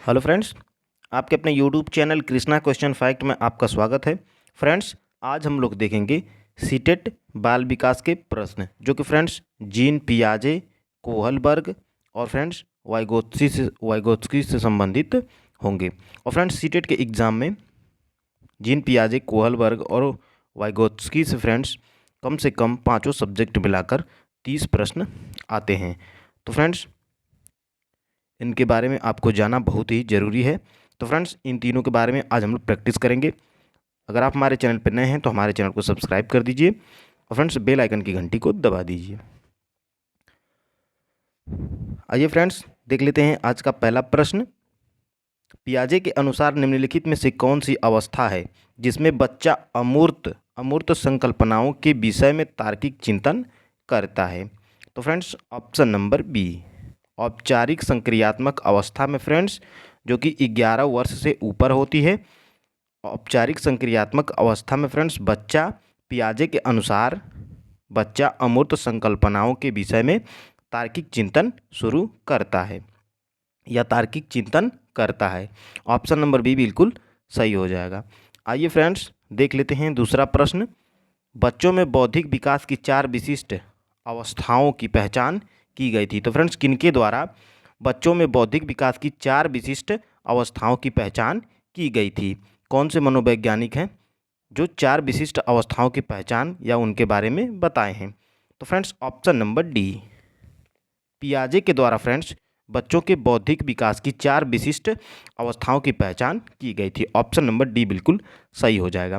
Hello friends, आपके अपने YouTube channel Krishna question fact में आपका स्वागत है। फ्रेंड्स, आज हम लोग देखेंगे सीटेट बाल विकास के प्रश्न, जो कि फ्रेंड्स जीन पियाजे, कोहलबर्ग और फ्रेंड्स वाइगोत्स्की से संबंधित होंगे। और फ्रेंड्स, सीटेट के एग्ज़ाम में जीन पियाजे, कोहलबर्ग और वाइगोत्स्की से फ्रेंड्स कम से कम पाँचों सब्जेक्ट मिलाकर 30 प्रश्न आते हैं। तो फ्रेंड्स, इनके बारे में आपको जानना बहुत ही ज़रूरी है। तो फ्रेंड्स, इन तीनों के बारे में आज हम लोग प्रैक्टिस करेंगे। अगर आप हमारे चैनल पर नए हैं तो हमारे चैनल को सब्सक्राइब कर दीजिए और फ्रेंड्स बेल आइकन की घंटी को दबा दीजिए। आइए फ्रेंड्स, देख लेते हैं आज का पहला प्रश्न। पियाजे के अनुसार निम्नलिखित में से कौन सी अवस्था है जिसमें बच्चा अमूर्त संकल्पनाओं के विषय में तार्किक चिंतन करता है? तो फ्रेंड्स, ऑप्शन नंबर बी, औपचारिक संक्रियात्मक अवस्था में फ्रेंड्स, जो कि 11 वर्ष से ऊपर होती है। औपचारिक संक्रियात्मक अवस्था में फ्रेंड्स पियाजे के अनुसार बच्चा अमूर्त संकल्पनाओं के विषय में तार्किक चिंतन शुरू करता है या तार्किक चिंतन करता है। ऑप्शन नंबर बी बिल्कुल सही हो जाएगा। आइए फ्रेंड्स, देख लेते हैं दूसरा प्रश्न। बच्चों में बौद्धिक विकास की 4 विशिष्ट अवस्थाओं की पहचान की गई थी। तो फ्रेंड्स, किनके द्वारा बच्चों में बौद्धिक विकास की 4 विशिष्ट अवस्थाओं की पहचान की गई थी? कौन से मनोवैज्ञानिक हैं जो 4 विशिष्ट अवस्थाओं की पहचान या उनके बारे में बताए हैं? तो फ्रेंड्स, ऑप्शन नंबर डी, पियाजे के द्वारा फ्रेंड्स बच्चों के बौद्धिक विकास की 4 विशिष्ट अवस्थाओं की पहचान की गई थी। ऑप्शन नंबर डी बिल्कुल सही हो जाएगा।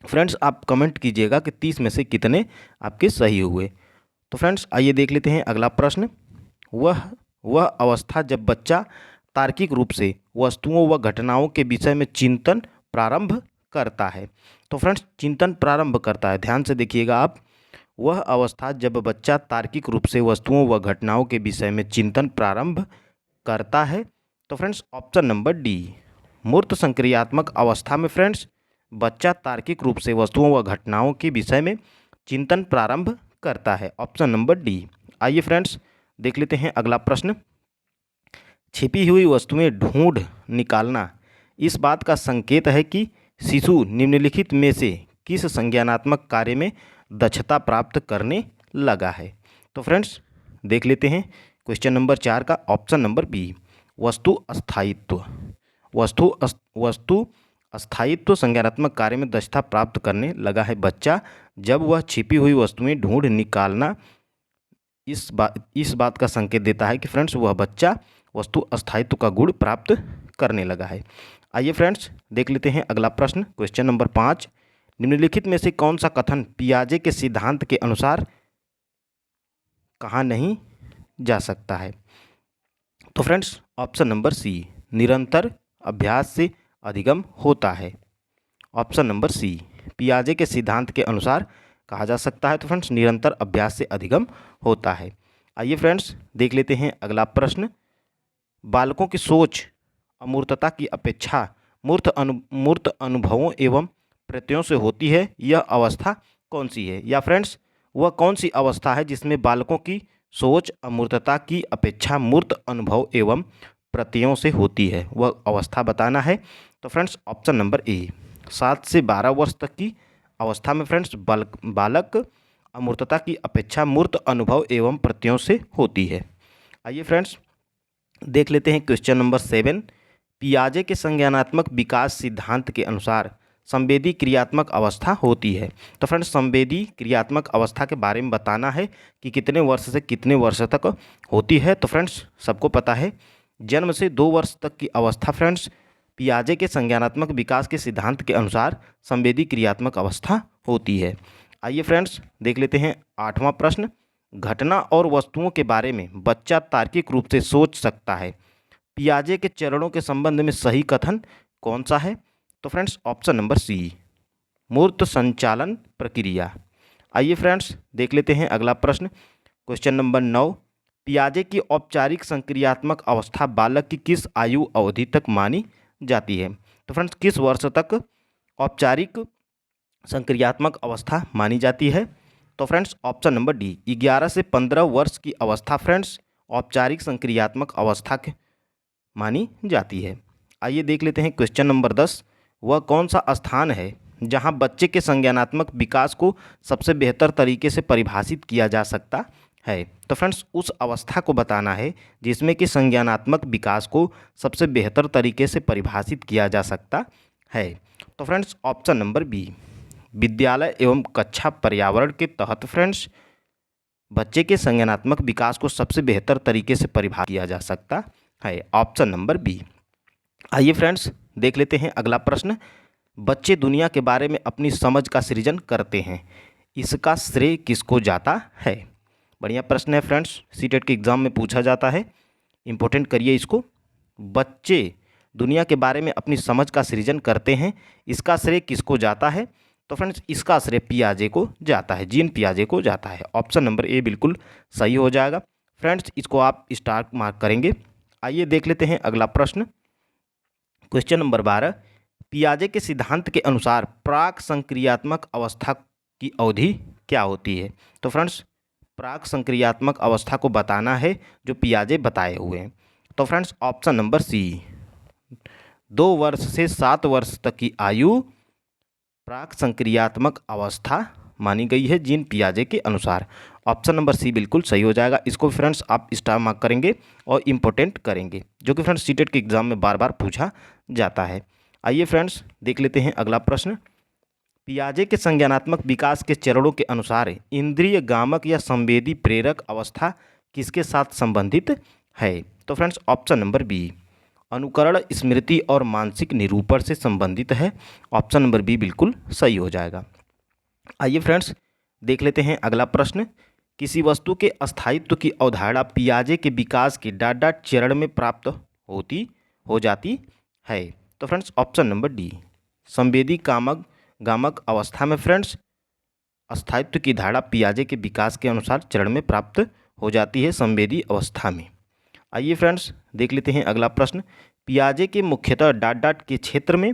फ्रेंड्स, आप कमेंट कीजिएगा कि 30 में से कितने आपके सही हुए। तो फ्रेंड्स, आइए देख लेते हैं अगला प्रश्न। वह अवस्था जब बच्चा तार्किक रूप से वस्तुओं व घटनाओं के विषय में चिंतन प्रारंभ करता है। तो फ्रेंड्स, चिंतन प्रारंभ करता है, ध्यान से देखिएगा आप। वह अवस्था जब बच्चा तार्किक रूप से वस्तुओं व घटनाओं के विषय में चिंतन प्रारंभ करता है। तो फ्रेंड्स, ऑप्शन नंबर डी, मूर्त संक्रियात्मक अवस्था में फ्रेंड्स बच्चा तार्किक रूप से वस्तुओं व घटनाओं के विषय में चिंतन प्रारंभ करता है। Option number D. आइए फ्रेंड्स, देख लेते हैं अगला प्रश्न। छिपी हुई वस्तुएं ढूंढ निकालना इस बात का संकेत है कि शिशु निम्नलिखित में से किस संज्ञानात्मक कार्य में दक्षता प्राप्त करने लगा है? तो फ्रेंड्स, देख लेते हैं क्वेश्चन नंबर 4 का ऑप्शन नंबर बी, वस्तु अस्थायित्व। वस्तु अस्थायित्व संज्ञानात्मक कार्य में दक्षता प्राप्त करने लगा है बच्चा जब वह छिपी हुई वस्तुएं ढूंढ निकालना इस बात का संकेत देता है कि फ्रेंड्स वह बच्चा वस्तु अस्थायित्व का गुण प्राप्त करने लगा है। आइए फ्रेंड्स, देख लेते हैं अगला प्रश्न, क्वेश्चन नंबर 5। निम्नलिखित में से कौन सा कथन पियाजे के सिद्धांत के अनुसार कहा नहीं जा सकता है? तो फ्रेंड्स, ऑप्शन नंबर सी, निरंतर अभ्यास से अधिगम होता है। ऑप्शन नंबर सी, पियाजे के सिद्धांत के अनुसार कहा जा सकता है। तो फ्रेंड्स, निरंतर अभ्यास से अधिगम होता है। आइए फ्रेंड्स, देख लेते हैं अगला प्रश्न। बालकों की सोच अमूर्तता की अपेक्षा मूर्त अनुभवों एवं प्रत्ययों से होती है, यह अवस्था कौन सी है? या फ्रेंड्स, वह कौन सी अवस्था है जिसमें बालकों की सोच अमूर्तता की अपेक्षा मूर्त अनुभव एवं प्रत्ययों से होती है? वह अवस्था बताना है। तो फ्रेंड्स, ऑप्शन नंबर ए, 7 से 12 वर्ष तक की अवस्था में फ्रेंड्स बालक अमूर्तता की अपेक्षा मूर्त अनुभव एवं प्रत्ययों से होती है। आइए फ्रेंड्स, देख लेते हैं क्वेश्चन नंबर 7। पियाजे के संज्ञानात्मक विकास सिद्धांत के अनुसार संवेदी क्रियात्मक अवस्था होती है। तो फ्रेंड्स, संवेदी क्रियात्मक अवस्था के बारे में बताना है कि कितने वर्ष से कितने वर्ष तक होती है। तो फ्रेंड्स, सबको पता है, जन्म से 2 वर्ष तक की अवस्था फ्रेंड्स पियाजे के संज्ञानात्मक विकास के सिद्धांत के अनुसार संवेदी क्रियात्मक अवस्था होती है। आइए फ्रेंड्स, देख लेते हैं 8वां प्रश्न। घटना और वस्तुओं के बारे में बच्चा तार्किक रूप से सोच सकता है, पियाजे के चरणों के संबंध में सही कथन कौन सा है? तो फ्रेंड्स, ऑप्शन नंबर सी, मूर्त संचालन प्रक्रिया। आइए फ्रेंड्स, देख लेते हैं अगला प्रश्न, क्वेश्चन नंबर 9। पियाजे की औपचारिक संक्रियात्मक अवस्था बालक की किस आयु अवधि तक मानी जाती है? तो फ्रेंड्स, किस वर्ष तक औपचारिक संक्रियात्मक अवस्था मानी जाती है? तो फ्रेंड्स, ऑप्शन नंबर डी, 11 से 15 वर्ष की अवस्था फ्रेंड्स औपचारिक संक्रियात्मक अवस्था मानी जाती है। आइए देख लेते हैं क्वेश्चन नंबर 10। वह कौन सा स्थान है जहां बच्चे के संज्ञानात्मक विकास को सबसे बेहतर तरीके से परिभाषित किया जा सकता है। तो फ्रेंड्स उस अवस्था को बताना है जिसमें कि संज्ञानात्मक विकास को सबसे बेहतर तरीके से परिभाषित किया जा सकता है। तो फ्रेंड्स ऑप्शन नंबर बी, विद्यालय एवं कक्षा पर्यावरण के तहत फ्रेंड्स बच्चे के संज्ञानात्मक विकास को सबसे बेहतर तरीके से परिभाषित किया जा सकता है। Option number B. आइए फ्रेंड्स देख लेते हैं अगला प्रश्न। बच्चे दुनिया के बारे में अपनी समझ का सृजन करते हैं, इसका श्रेय किसको जाता है? बढ़िया प्रश्न है फ्रेंड्स, सीटेट के एग्ज़ाम में पूछा जाता है, इंपॉर्टेंट करिए इसको। बच्चे दुनिया के बारे में अपनी समझ का सृजन करते हैं, इसका श्रेय किसको जाता है? तो फ्रेंड्स इसका श्रेय पियाजे को जाता है, जीन पियाजे को जाता है। ऑप्शन नंबर ए बिल्कुल सही हो जाएगा। फ्रेंड्स इसको आप स्टार मार्क करेंगे। आइए देख लेते हैं अगला प्रश्न। Question number 12। पियाजे के सिद्धांत के अनुसार प्राक संक्रियात्मक अवस्था की अवधि क्या होती है? तो फ्रेंड्स प्राक संक्रियात्मक अवस्था को बताना है जो पियाजे बताए हुए हैं। तो फ्रेंड्स ऑप्शन नंबर सी, 2 वर्ष से 7 वर्ष तक की आयु प्राक संक्रियात्मक अवस्था मानी गई है जीन पियाजे के अनुसार। ऑप्शन नंबर सी बिल्कुल सही हो जाएगा। इसको फ्रेंड्स आप स्टार मार्क करेंगे और इम्पोर्टेंट करेंगे, जो कि फ्रेंड्स सीटेट के एग्जाम में बार बार पूछा जाता है। आइए फ्रेंड्स देख लेते हैं अगला प्रश्न। पियाजे के संज्ञानात्मक विकास के चरणों के अनुसार इंद्रिय गामक या संवेदी प्रेरक अवस्था किसके साथ संबंधित है? तो फ्रेंड्स ऑप्शन नंबर बी, अनुकरण, स्मृति और मानसिक निरूपण से संबंधित है। ऑप्शन नंबर बी बिल्कुल सही हो जाएगा। आइए फ्रेंड्स देख लेते हैं अगला प्रश्न। किसी वस्तु के अस्थायित्व की अवधारणा पियाजे के विकास के डॉट डॉट चरण में प्राप्त हो जाती है। तो फ्रेंड्स ऑप्शन नंबर डी, संवेदी कामक गामक अवस्था में फ्रेंड्स अस्थायित्व की धारणा पियाजे के विकास के अनुसार चरण में प्राप्त हो जाती है, संवेदी अवस्था में। आइए फ्रेंड्स देख लेते हैं अगला प्रश्न। पियाजे के मुख्यतः डॉट डॉट के क्षेत्र में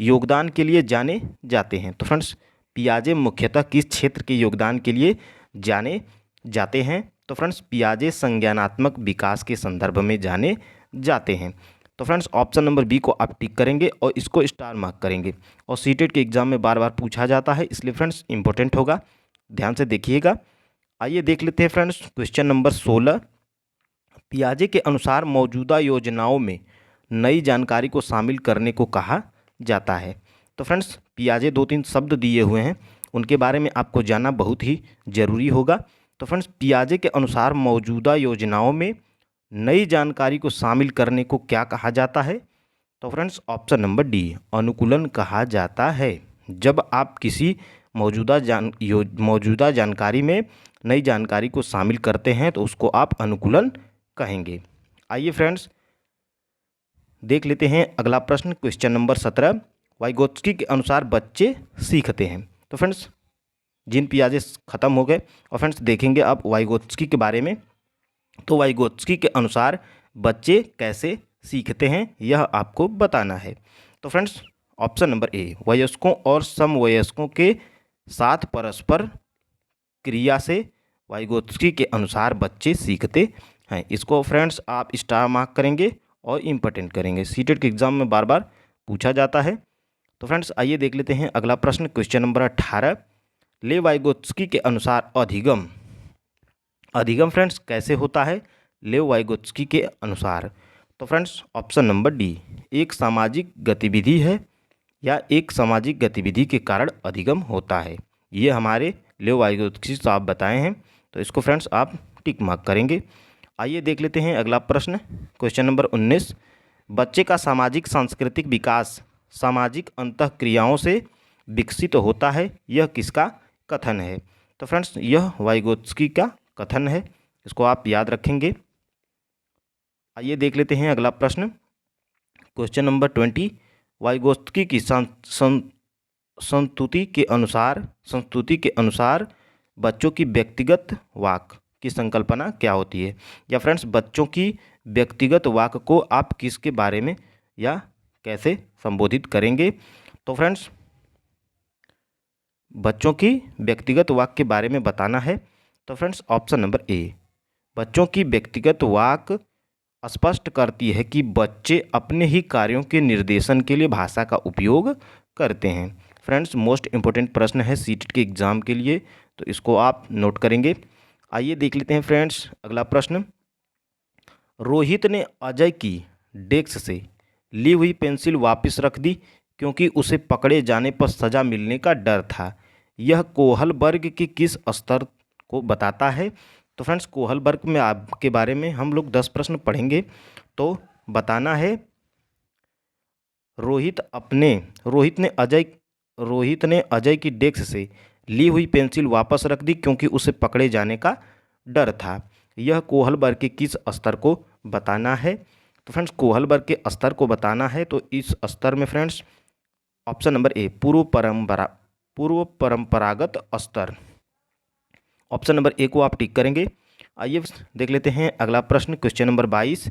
योगदान के लिए जाने जाते हैं। तो फ्रेंड्स पियाजे मुख्यतः किस क्षेत्र के योगदान के लिए जाने जाते हैं? तो फ्रेंड्स पियाजे संज्ञानात्मक विकास के संदर्भ में जाने जाते हैं। तो फ्रेंड्स ऑप्शन नंबर बी को आप टिक करेंगे और इसको स्टार मार्क करेंगे। और सीटेट के एग्जाम में बार बार पूछा जाता है, इसलिए फ्रेंड्स इंपॉर्टेंट होगा, ध्यान से देखिएगा। आइए देख लेते हैं फ्रेंड्स क्वेश्चन नंबर 16। पियाजे के अनुसार मौजूदा योजनाओं में नई जानकारी को शामिल करने को कहा जाता है। तो फ्रेंड्स पियाजे 2-3 शब्द दिए हुए हैं, उनके बारे में आपको जानना बहुत ही ज़रूरी होगा। तो फ्रेंड्स पियाजे के अनुसार मौजूदा योजनाओं में नई जानकारी को शामिल करने को क्या कहा जाता है? तो फ्रेंड्स ऑप्शन नंबर डी, अनुकूलन कहा जाता है। जब आप किसी मौजूदा जानकारी में नई जानकारी को शामिल करते हैं तो उसको आप अनुकूलन कहेंगे। आइए फ्रेंड्स देख लेते हैं अगला प्रश्न। Question number 17। वाइगोत्स्की के अनुसार बच्चे सीखते हैं। तो फ्रेंड्स जीन पियाजे ख़त्म हो गए और फ्रेंड्स देखेंगे आप वाइगोत्स्की के बारे में। तो वाइगोत्स्की के अनुसार बच्चे कैसे सीखते हैं यह आपको बताना है। तो फ्रेंड्स ऑप्शन नंबर ए, वयस्कों और समवयस्कों के साथ परस्पर क्रिया से वाइगोत्स्की के अनुसार बच्चे सीखते हैं। इसको फ्रेंड्स आप स्टार मार्क करेंगे और इम्पोर्टेंट करेंगे, सीटेट के एग्जाम में बार बार पूछा जाता है। तो फ्रेंड्स आइए देख लेते हैं अगला प्रश्न। Question number 18। ले वाइगोत्स्की के अनुसार अधिगम फ्रेंड्स कैसे होता है? ले वाइगोत्स्की के अनुसार तो फ्रेंड्स ऑप्शन नंबर डी, एक सामाजिक गतिविधि है या एक सामाजिक गतिविधि के कारण अधिगम होता है। ये हमारे ले वाइगोत्स्की साहब बताए हैं, तो इसको फ्रेंड्स आप टिक मार्क करेंगे। आइए देख लेते हैं अगला प्रश्न। Question number 19। बच्चे का सामाजिक सांस्कृतिक विकास सामाजिक अंतःक्रियाओं से विकसित होता है, यह किसका कथन है? तो फ्रेंड्स यह वाइगोत्स्की का कथन है, इसको आप याद रखेंगे। आइए देख लेते हैं अगला प्रश्न। Question number 20। वाइगोत्स्की की संस्तुति के अनुसार बच्चों की व्यक्तिगत वाक की संकल्पना क्या होती है? या फ्रेंड्स बच्चों की व्यक्तिगत वाक को आप किसके बारे में या कैसे संबोधित करेंगे? तो फ्रेंड्स बच्चों की व्यक्तिगत वाक के बारे में बताना है। तो फ्रेंड्स ऑप्शन नंबर ए, बच्चों की व्यक्तिगत वाक स्पष्ट करती है कि बच्चे अपने ही कार्यों के निर्देशन के लिए भाषा का उपयोग करते हैं। फ्रेंड्स, मोस्ट इम्पोर्टेंट प्रश्न है सीटेट के एग्ज़ाम के लिए, तो इसको आप नोट करेंगे। आइए देख लेते हैं फ्रेंड्स अगला प्रश्न। रोहित ने अजय की डेस्क से ली हुई पेंसिल वापस रख दी क्योंकि उसे पकड़े जाने पर सज़ा मिलने का डर था। यह कोहल वर्ग के किस स्तर को बताता है? तो फ्रेंड्स, कोहल वर्ग में आपके बारे में हम लोग 10 प्रश्न पढ़ेंगे, तो बताना है रोहित ने अजय की डेस्क से ली हुई पेंसिल वापस रख दी क्योंकि उसे पकड़े जाने का डर था। यह कोहल वर्ग के किस स्तर को बताना है? तो फ्रेंड्स, कोहल वर्ग के स्तर को बताना है तो इस स्तर में फ्रेंड्स ऑप्शन नंबर ए पूर्व परंपरागत स्तर, ऑप्शन नंबर ए को आप टिक करेंगे। आइए देख लेते हैं अगला प्रश्न, क्वेश्चन नंबर 22।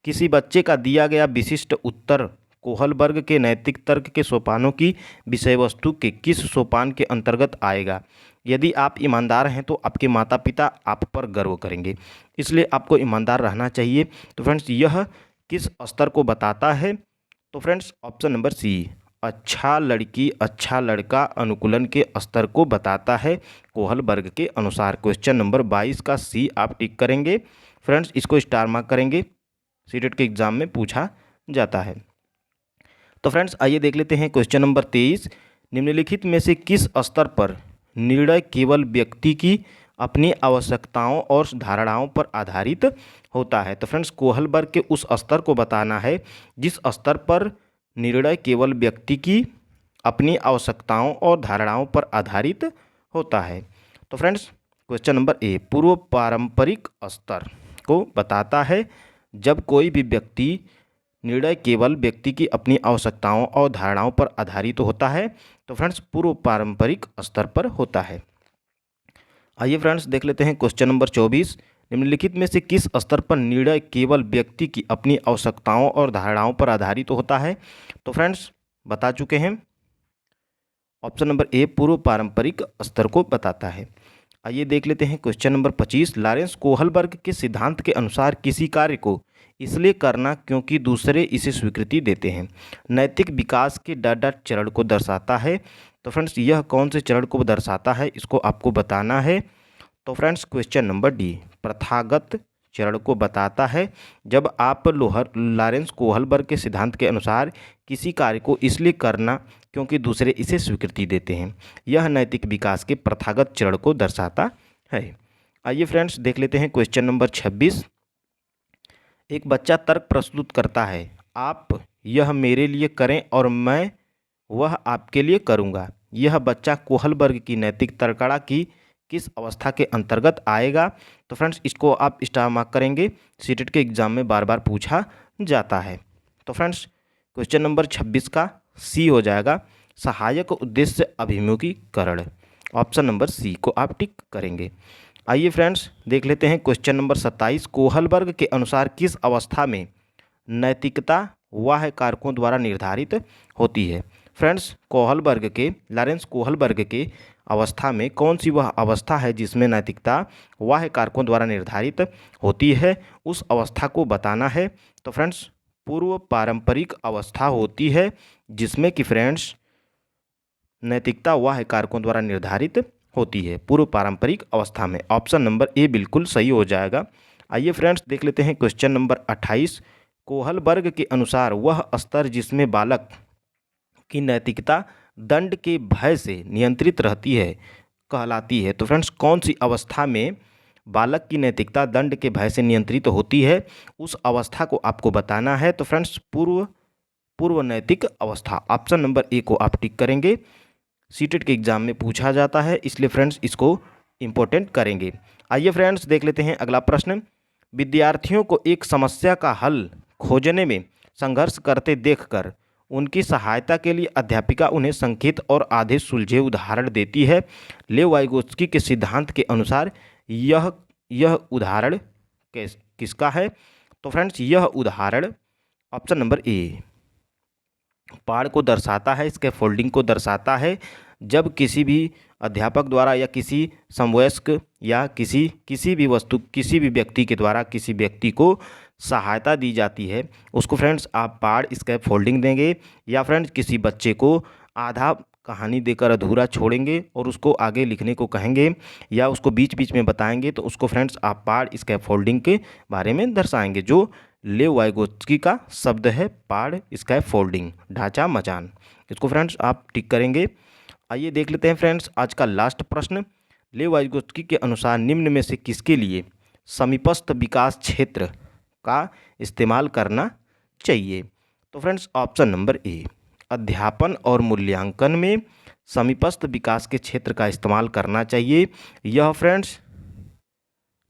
किसी बच्चे का दिया गया विशिष्ट उत्तर कोहल वर्ग के नैतिक तर्क के सोपानों की विषय वस्तु के किस सोपान के अंतर्गत आएगा? यदि आप ईमानदार हैं तो आपके माता पिता आप पर गर्व करेंगे, इसलिए आपको ईमानदार रहना चाहिए। तो फ्रेंड्स, यह किस स्तर को बताता है? तो फ्रेंड्स, ऑप्शन नंबर सी, अच्छा लड़की अच्छा लड़का अनुकूलन के स्तर को बताता है कोहल वर्ग के अनुसार। क्वेश्चन नंबर 22 का सी आप टिक करेंगे। फ्रेंड्स, इसको स्टार मार्क करेंगे, सीटेट के एग्जाम में पूछा जाता है। तो फ्रेंड्स, आइए देख लेते हैं क्वेश्चन नंबर 23। निम्नलिखित में से किस स्तर पर निर्णय केवल व्यक्ति की अपनी आवश्यकताओं और धारणाओं पर आधारित होता है? तो फ्रेंड्स, कोहल वर्ग के उस स्तर को बताना है जिस स्तर पर निर्णय केवल व्यक्ति की अपनी आवश्यकताओं और धारणाओं पर आधारित होता है। तो फ्रेंड्स, क्वेश्चन नंबर ए पूर्व पारंपरिक स्तर को बताता है जब कोई भी व्यक्ति निर्णय केवल व्यक्ति की अपनी आवश्यकताओं और धारणाओं पर आधारित होता है। तो फ्रेंड्स, पूर्व पारंपरिक स्तर पर होता है। आइए फ्रेंड्स देख लेते हैं क्वेश्चन नंबर 24। निम्नलिखित में से किस स्तर पर निर्णय केवल व्यक्ति की अपनी आवश्यकताओं और धारणाओं पर आधारित होता है? तो फ्रेंड्स, बता चुके हैं, ऑप्शन नंबर ए पूर्व पारंपरिक स्तर को बताता है। आइए देख लेते हैं क्वेश्चन नंबर 25। लॉरेंस कोहल वर्ग के सिद्धांत के अनुसार किसी कार्य को इसलिए करना क्योंकि दूसरे इसे स्वीकृति देते हैं नैतिक विकास के डर चरण को दर्शाता है। तो फ्रेंड्स, यह कौन से चरण को दर्शाता है, इसको आपको बताना है। तो फ्रेंड्स, क्वेश्चन नंबर डी प्रथागत चरण को बताता है। जब आप लॉरेंस कोहल वर्ग के सिद्धांत के अनुसार किसी कार्य को इसलिए करना क्योंकि दूसरे इसे स्वीकृति देते हैं, यह नैतिक विकास के प्रथागत चरण को दर्शाता है। आइए फ्रेंड्स देख लेते हैं क्वेश्चन नंबर 26। एक बच्चा तर्क प्रस्तुत करता है, आप यह मेरे लिए करें और मैं वह आपके लिए करूँगा। यह बच्चा कोहल वर्ग की नैतिक तर्कड़ा की किस अवस्था के अंतर्गत आएगा? तो फ्रेंड्स, इसको आप स्टार मार्क करेंगे, सीटेट के एग्जाम में बार बार पूछा जाता है। तो फ्रेंड्स, क्वेश्चन नंबर 26 का सी हो जाएगा सहायक उद्देश्य अभिमुखीकरण, ऑप्शन नंबर सी को आप टिक करेंगे। आइए फ्रेंड्स देख लेते हैं क्वेश्चन नंबर 27। कोहल वर्ग के अनुसार किस अवस्था में नैतिकता बाह्य कारकों द्वारा निर्धारित होती है? फ्रेंड्स, लॉरेंस कोहल वर्ग के अवस्था में कौन सी वह अवस्था है जिसमें नैतिकता बाह्य कारकों द्वारा निर्धारित होती है? उस अवस्था को बताना है। तो फ्रेंड्स, पूर्व पारंपरिक अवस्था होती है जिसमें कि फ्रेंड्स नैतिकता बाह्य कारकों द्वारा निर्धारित होती है पूर्व पारंपरिक अवस्था में। ऑप्शन नंबर ए बिल्कुल सही हो जाएगा। आइए फ्रेंड्स देख लेते हैं क्वेश्चन नंबर 28। कोहल वर्ग के अनुसार वह स्तर जिसमें बालक की नैतिकता दंड के भय से नियंत्रित रहती है कहलाती है। तो फ्रेंड्स, कौन सी अवस्था में बालक की नैतिकता दंड के भय से नियंत्रित होती है, उस अवस्था को आपको बताना है। तो फ्रेंड्स, पूर्व नैतिक अवस्था, ऑप्शन नंबर ए को आप टिक करेंगे। सीटेट के एग्जाम में पूछा जाता है, इसलिए फ्रेंड्स इसको इम्पोर्टेंट करेंगे। आइए फ्रेंड्स देख लेते हैं अगला प्रश्न। विद्यार्थियों को एक समस्या का हल खोजने में संघर्ष करते देखकर उनकी सहायता के लिए अध्यापिका उन्हें संकेत और आधे सुलझे उदाहरण देती है। लेव वाइगोत्स्की के सिद्धांत के अनुसार यह उदाहरण किसका है? तो फ्रेंड्स, यह उदाहरण ऑप्शन नंबर ए पाड़ को दर्शाता है, इसके फोल्डिंग को दर्शाता है, जब किसी भी अध्यापक द्वारा या किसी समवयस्क या किसी भी वस्तु किसी भी व्यक्ति के द्वारा किसी व्यक्ति को सहायता दी जाती है, उसको फ्रेंड्स आप पार्ट स्कैप फोल्डिंग देंगे, या फ्रेंड्स किसी बच्चे को आधा कहानी देकर अधूरा छोड़ेंगे और उसको आगे लिखने को कहेंगे या उसको बीच बीच में बताएंगे, तो उसको फ्रेंड्स आप पार्ट स्कैप फोल्डिंग के बारे में दर्शाएंगे, जो लेव वाइगोत्स्की का शब्द है पार्ट स्कैप फोल्डिंग, ढांचा मचान। इसको फ्रेंड्स आप टिक करेंगे। आइए देख लेते हैं फ्रेंड्स आज का लास्ट प्रश्न। लेव वाइगोत्स्की के अनुसार निम्न में से किसके लिए समीपस्थ विकास क्षेत्र का इस्तेमाल करना चाहिए? तो फ्रेंड्स ऑप्शन नंबर ए, अध्यापन और मूल्यांकन में समीपस्थ विकास के क्षेत्र का इस्तेमाल करना चाहिए। यह फ्रेंड्स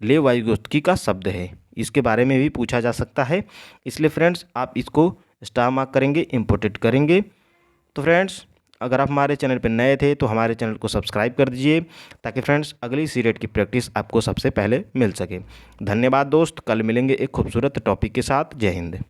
लेव वाइगोत्स्की का शब्द है, इसके बारे में भी पूछा जा सकता है, इसलिए फ्रेंड्स आप इसको स्टार मार्क करेंगे, इम्पोर्टेंट करेंगे। तो फ्रेंड्स अगर आप हमारे चैनल पर नए थे तो हमारे चैनल को सब्सक्राइब कर दीजिए, ताकि फ्रेंड्स अगली सीरीट की प्रैक्टिस आपको सबसे पहले मिल सके। धन्यवाद दोस्त, कल मिलेंगे एक खूबसूरत टॉपिक के साथ। जय हिंद।